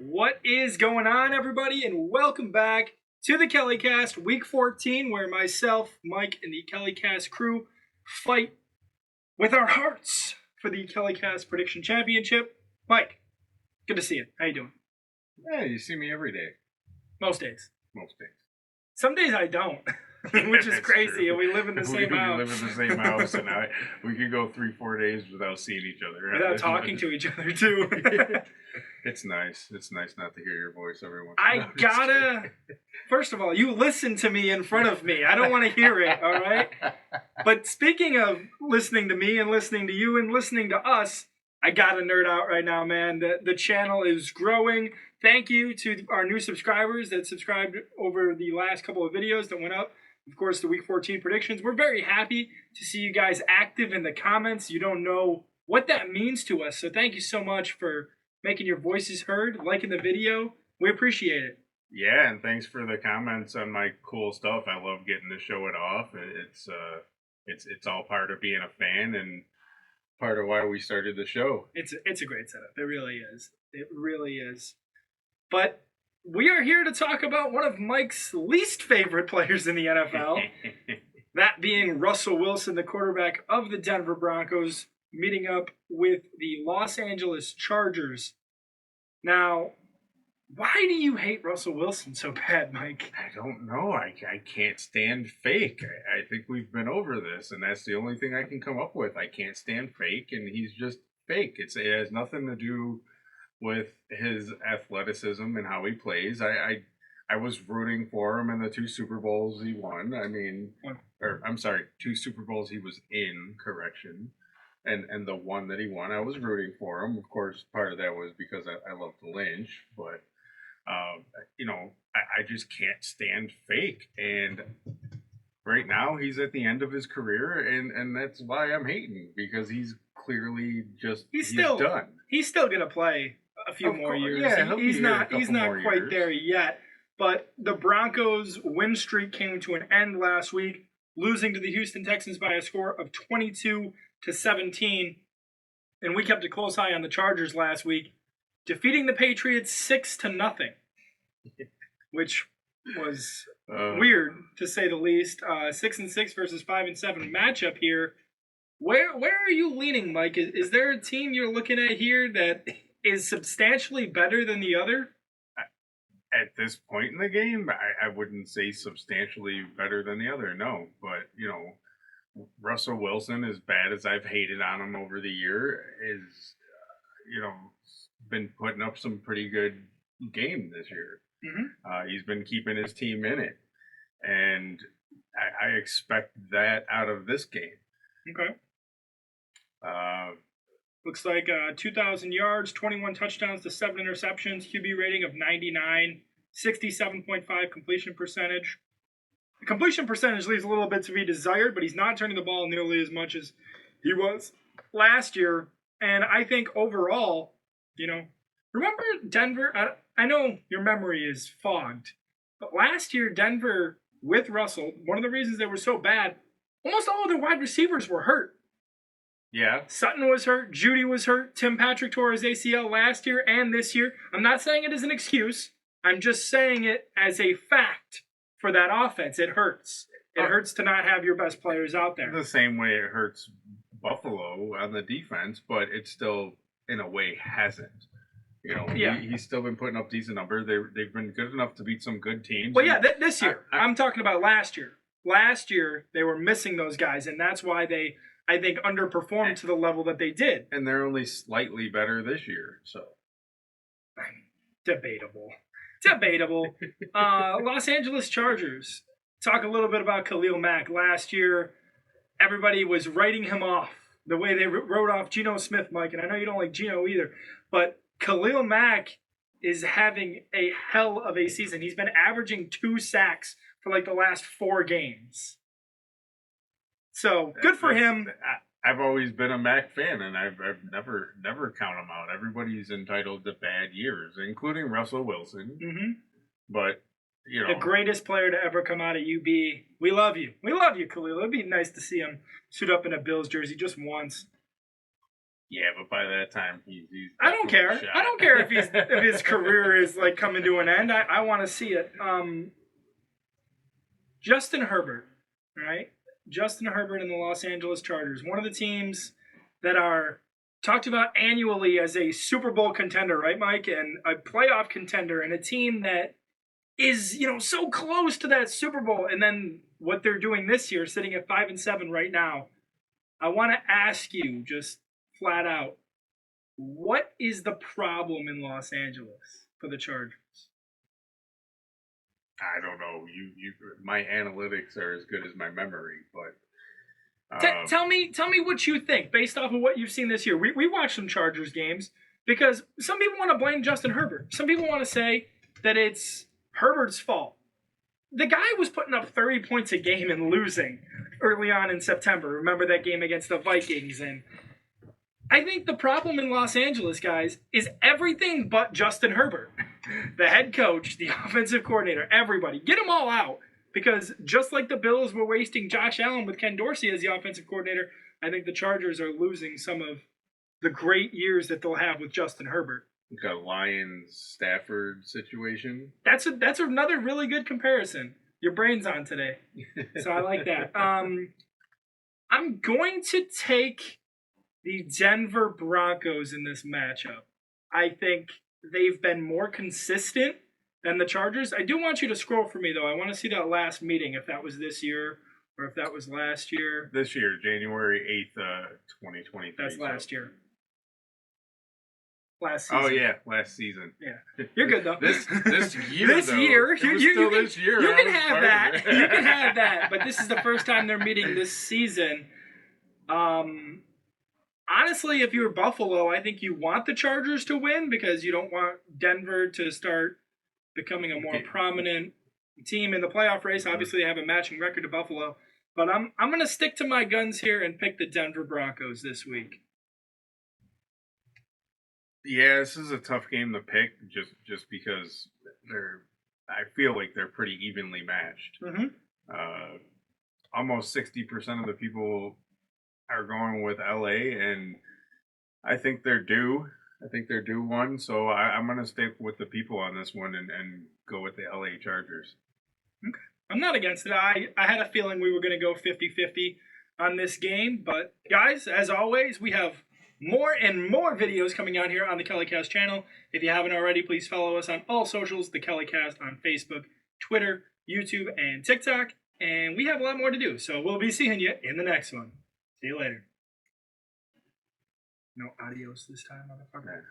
What is going on, everybody, and welcome back to the KellyCast Week 14, where myself, Mike, and the KellyCast crew fight with our hearts for the KellyCast Prediction Championship. Mike, good to see you. How you doing? Yeah, you see me every day. Most days. Most days. Some days I don't, which is crazy, true. and we live in the same house. We live in the same house, and we could go 3-4 days without seeing each other. Without talking to each other, too. It's nice. It's nice not to hear your voice every once in a while. I gotta... First of all, you listen to me in front of me. I don't want to hear it, all right? But speaking of listening to me and listening to you and listening to us, I gotta nerd out right now, man. The channel is growing. Thank you to our new subscribers that subscribed over the last couple of videos that went up. Of course, the Week 14 predictions. We're very happy to see you guys active in the comments. You don't know what that means to us. So thank you so much for making your voices heard, liking the video. We appreciate it. Yeah, and thanks for the comments on my cool stuff. I love getting to show it off. It's all part of being a fan and part of why we started the show. It's a great setup. It really is. It really is. But we are here to talk about one of Mike's least favorite players in the NFL. That being Russell Wilson, the quarterback of the Denver Broncos, meeting up with the Los Angeles Chargers. Now, why do you hate Russell Wilson so bad, Mike? I don't know. I can't stand fake. I think we've been over this, and that's the only thing I can come up with. I can't stand fake, and he's just fake. It has nothing to do with his athleticism and how he plays. I was rooting for him in the 2 Super Bowls he won. I'm sorry, 2 Super Bowls he was in, correction. And the one that he won, I was rooting for him. Of course, part of that was because I love the Lynch, but I just can't stand fake. And right now, he's at the end of his career, and that's why I'm hating, because he's clearly just he's done. He's still gonna play a few more years. Yeah, he's not quite there yet. But the Broncos' win streak came to an end last week, losing to the Houston Texans by a score of 22-17. And we kept a close eye on the Chargers last week, defeating the Patriots 6-0, which was weird to say the least. 6-6 versus 5-7 matchup here. Where are you leaning, Mike? Is there a team you're looking at here that is substantially better than the other? At this point in the game, I wouldn't say substantially better than the other, no. But, Russell Wilson, as bad as I've hated on him over the year, is, been putting up some pretty good game this year. Mm-hmm. He's been keeping his team in it. And I expect that out of this game. Okay. Looks like 2,000 yards, 21 touchdowns to 7 interceptions, QB rating of 99, 67.5 completion percentage. The completion percentage leaves a little bit to be desired, but he's not turning the ball nearly as much as he was last year. And I think overall, remember Denver? I know your memory is fogged, but last year Denver with Russell, one of the reasons they were so bad, almost all of their wide receivers were hurt. Yeah. Sutton was hurt. Judy was hurt. Tim Patrick tore his ACL last year and this year. I'm not saying it as an excuse. I'm just saying it as a fact for that offense. It hurts. It hurts to not have your best players out there. The same way it hurts Buffalo on the defense, but it still, in a way, hasn't. He's still been putting up decent numbers. They've been good enough to beat some good teams. Well, yeah, this year. I'm talking about last year. Last year, they were missing those guys, and that's why they, I think, underperformed to the level that they did. And they're only slightly better this year, so. Debatable. Los Angeles Chargers. Talk a little bit about Khalil Mack. Last year, everybody was writing him off the way they wrote off Geno Smith, Mike. And I know you don't like Geno either. But Khalil Mack is having a hell of a season. He's been averaging 2 sacks for like the last 4 games. So, good for him. I've always been a Mac fan, and I've never count him out. Everybody's entitled to bad years, including Russell Wilson. Mm-hmm. But, the greatest player to ever come out of UB. We love you. We love you, Khalil. It'd be nice to see him suit up in a Bills jersey just once. Yeah, but by that time, he's I don't care. shot. I don't care if his career is like coming to an end. I want to see it. Justin Herbert, right? Justin Herbert and the Los Angeles Chargers, one of the teams that are talked about annually as a Super Bowl contender, right, Mike? And a playoff contender, and a team that is, so close to that Super Bowl. And then what they're doing this year, sitting at 5-7 right now. I want to ask you just flat out, what is the problem in Los Angeles for the Chargers? I don't know. My analytics are as good as my memory, but tell me what you think based off of what you've seen this year. We watched some Chargers games because some people want to blame Justin Herbert. Some people want to say that it's Herbert's fault. The guy was putting up 30 points a game and losing early on in September. Remember that game against the Vikings? And I think the problem in Los Angeles, guys, is everything but Justin Herbert. The head coach, the offensive coordinator, everybody. Get them all out. Because just like the Bills were wasting Josh Allen with Ken Dorsey as the offensive coordinator, I think the Chargers are losing some of the great years that they'll have with Justin Herbert. Like a Lions-Stafford situation. That's another really good comparison. Your brain's on today. So I like that. I'm going to take the Denver Broncos in this matchup. I think they've been more consistent than the Chargers. I do want you to scroll for me, though. I want to see that last meeting, if that was this year or if that was last year. This year, January 8th, 2023. That's last year. Last season. Oh, yeah, last season. Yeah. You're good, though. This year, this though. year. You can have that. You You can have that. But this is the first time they're meeting this season. Honestly, if you're Buffalo, I think you want the Chargers to win because you don't want Denver to start becoming a more prominent team in the playoff race. Obviously, they have a matching record to Buffalo. But I'm going to stick to my guns here and pick the Denver Broncos this week. Yeah, this is a tough game to pick just because I feel like they're pretty evenly matched. Mm-hmm. Almost 60% of the people are going with LA, and I think they're due. I think they're due one, so I'm going to stick with the people on this one and go with the LA Chargers. Okay. I'm not against it. I had a feeling we were going to go 50-50 on this game, but guys, as always, we have more and more videos coming out here on the KellyCast channel. If you haven't already, please follow us on all socials, the KellyCast on Facebook, Twitter, YouTube, and TikTok, and we have a lot more to do, so we'll be seeing you in the next one. See you later. No adios this time, motherfucker.